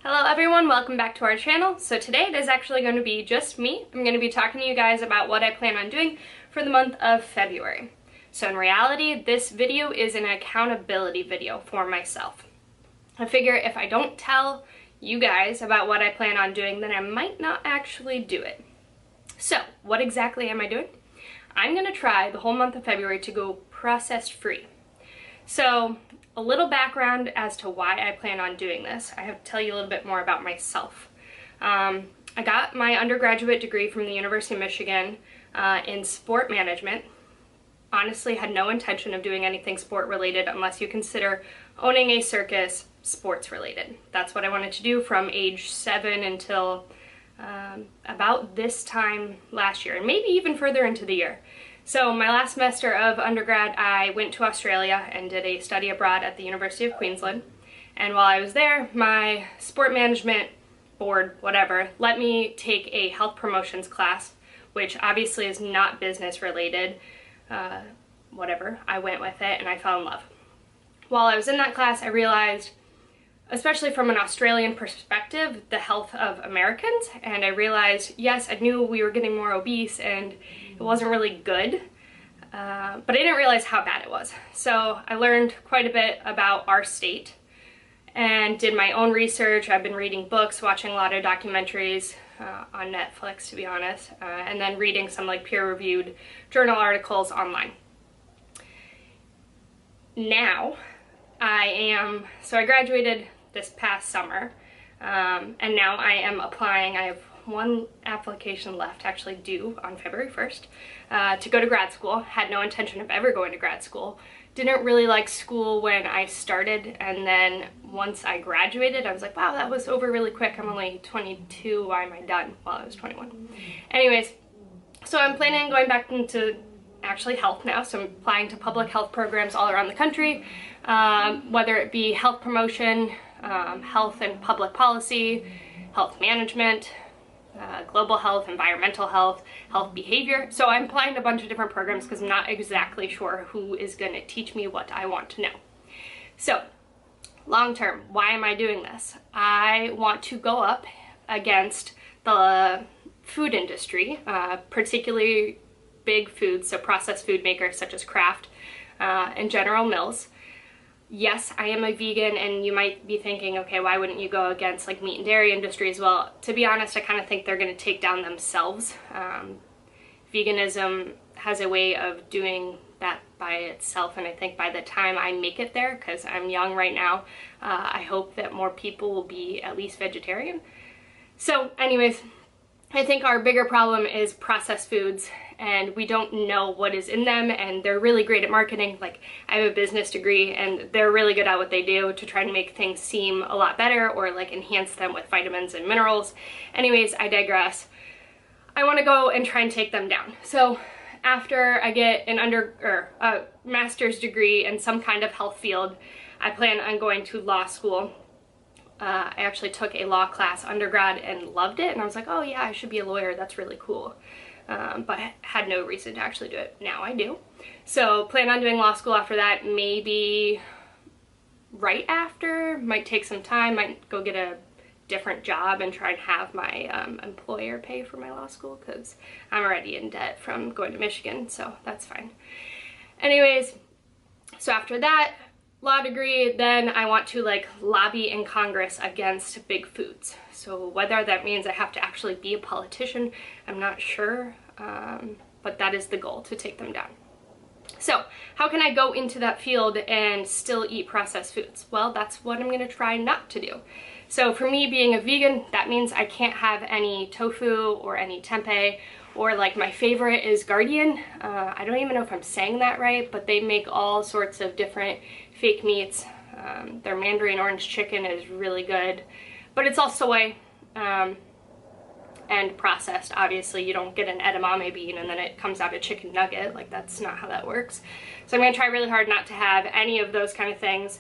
Hello everyone, welcome back to our channel. So today it is actually going to be just me. I'm going to be talking to you guys about what I plan on doing for the month of February. So in reality, this video is an accountability video for myself. I figure if I don't tell you guys about what I plan on doing, then I might not actually do it. So what exactly am I doing? I'm going to try the whole month of February to go processed free. So a little background as to why I plan on doing this. I have to tell you a little bit more about myself. I got my undergraduate degree from the University of Michigan in sport management. Honestly, had no intention of doing anything sport related unless you consider owning a circus sports related. That's what I wanted to do from age 7 until about this time last year, and maybe even further into the year. So my last semester of undergrad, I went to Australia and did a study abroad at the University of Queensland. And while I was there, my sport management board, whatever, let me take a health promotions class, which obviously is not business related. Whatever, I went with it and I fell in love. While I was in that class, I realized, especially from an Australian perspective, the health of Americans, and I realized, yes, I knew we were getting more obese and it wasn't really good, but I didn't realize how bad it was. So I learned quite a bit about our state and did my own research. I've been reading books, watching a lot of documentaries on Netflix, to be honest, and then reading some like peer-reviewed journal articles online. Now, I graduated this past summer, and now I am applying. I have one application left, actually due on February 1st, to go to grad school. Had no intention of ever going to grad school. Didn't really like school when I started, and then once I graduated, I was like, wow, that was over really quick. I'm only 22, why am I done? Well, I was 21. Anyways, so I'm planning on going back into actually health now, so I'm applying to public health programs all around the country, whether it be health promotion, health and public policy, health management, global health, environmental health, health behavior. So I'm applying to a bunch of different programs because I'm not exactly sure who is going to teach me what I want to know. So long term, why am I doing this? I want to go up against the food industry, particularly big foods, so processed food makers such as Kraft and General Mills. Yes, I am a vegan, and you might be thinking, okay, why wouldn't you go against like meat and dairy industries? Well, to be honest, I kind of think they're going to take down themselves. Veganism has a way of doing that by itself, and I think by the time I make it there, because I'm young right now, I hope that more people will be at least vegetarian. So anyways, I think our bigger problem is processed foods, and we don't know what is in them, and they're really great at marketing. Like, I have a business degree and they're really good at what they do to try and make things seem a lot better or like enhance them with vitamins and minerals. Anyways, I digress. I want to go and try and take them down. So after I get an a master's degree in some kind of health field, I plan on going to law school. I actually took a law class undergrad and loved it, and I was like, oh yeah, I should be a lawyer, that's really cool. But had no reason to actually do it. Now I do. So plan on doing law school after that, maybe right after, might take some time, might go get a different job and try and have my employer pay for my law school, because I'm already in debt from going to Michigan, so that's fine. Anyways, so after that, law degree, then I want to like lobby in Congress against big foods. So whether that means I have to actually be a politician, I'm not sure, but that is the goal, to take them down. So how can I go into that field and still eat processed foods? Well, that's what I'm going to try not to do. So for me, being a vegan, that means I can't have any tofu or any tempeh, or like my favorite is Guardian. I don't even know if I'm saying that right, but they make all sorts of different fake meats. Their mandarin orange chicken is really good, but it's all soy and processed. Obviously, you don't get an edamame bean and then it comes out a chicken nugget. Like, that's not how that works. So I'm going to try really hard not to have any of those kind of things.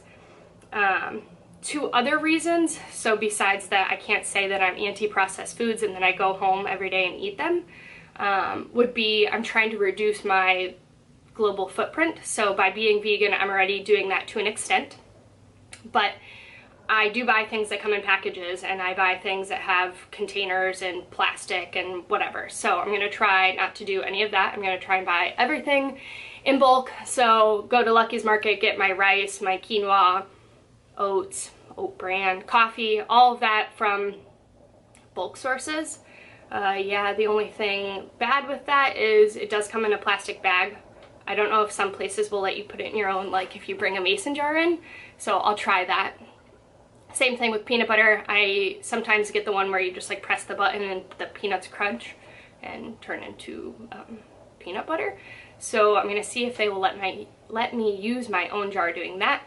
Two other reasons, so besides that I can't say that I'm anti-processed foods and then I go home every day and eat them, would be I'm trying to reduce my global footprint. So by being vegan, I'm already doing that to an extent, but I do buy things that come in packages, and I buy things that have containers and plastic and whatever. So I'm gonna try not to do any of that. I'm gonna try and buy everything in bulk. So go to Lucky's Market, get my rice, my quinoa, oats, oat bran, coffee, all of that from bulk sources. Yeah, the only thing bad with that is it does come in a plastic bag. I don't know if some places will let you put it in your own, like if you bring a mason jar in, so I'll try that. Same thing with peanut butter. I sometimes get the one where you just like press the button and the peanuts crunch and turn into peanut butter. So I'm gonna see if they will let me use my own jar doing that.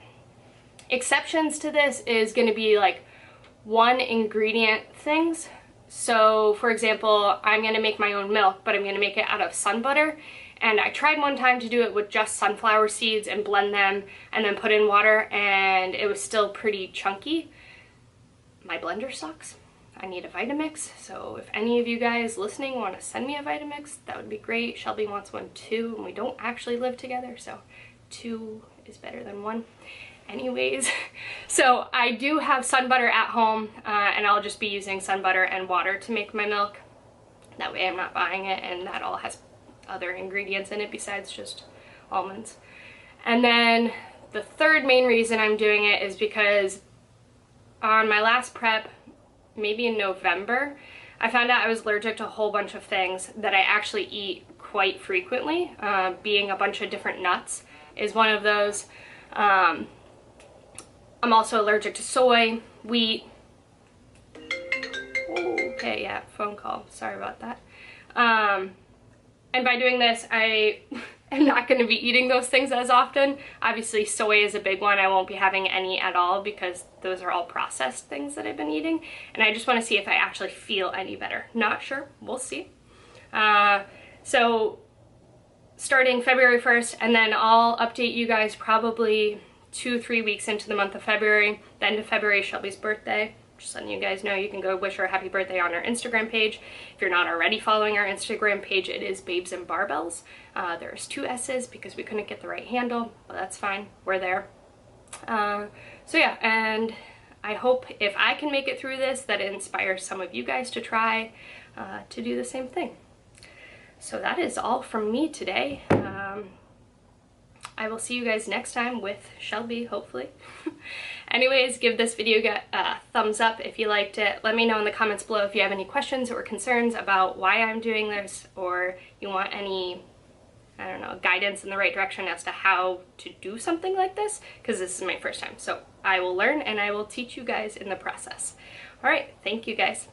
Exceptions to this is gonna be like one ingredient things. So for example, I'm gonna make my own milk, but I'm gonna make it out of sun butter. And I tried one time to do it with just sunflower seeds and blend them and then put in water, and it was still pretty chunky. My blender sucks. I need a Vitamix, so if any of you guys listening want to send me a Vitamix, that would be great. Shelby wants one too, and we don't actually live together, so 2 is better than 1. Anyways, so I do have sun butter at home, and I'll just be using sun butter and water to make my milk. That way I'm not buying it, and that all has other ingredients in it besides just almonds. And then the third main reason I'm doing it is because on my last prep, maybe in November, I found out I was allergic to a whole bunch of things that I actually eat quite frequently. Being a bunch of different nuts is one of those. I'm also allergic to soy, wheat. Okay, yeah, phone call, sorry about that. And by doing this, I am not going to be eating those things as often. Obviously, soy is a big one. I won't be having any at all because those are all processed things that I've been eating. And I just want to see if I actually feel any better. Not sure. We'll see. So starting February 1st, and then I'll update you guys probably 2-3 weeks into the month of February. The end of February is Shelby's birthday. Just letting you guys know, you can go wish her a happy birthday on our Instagram page. If you're not already following our Instagram page, it is Babes and Barbells. There's 2 S's because we couldn't get the right handle, but that's fine, we're there. So yeah, and I hope if I can make it through this, that it inspires some of you guys to try to do the same thing. So that is all from me today. I will see you guys next time with Shelby, hopefully. Anyways, give this video a thumbs up if you liked it. Let me know in the comments below if you have any questions or concerns about why I'm doing this, or you want any, I don't know, guidance in the right direction as to how to do something like this, because this is my first time. So I will learn and I will teach you guys in the process. All right, thank you guys.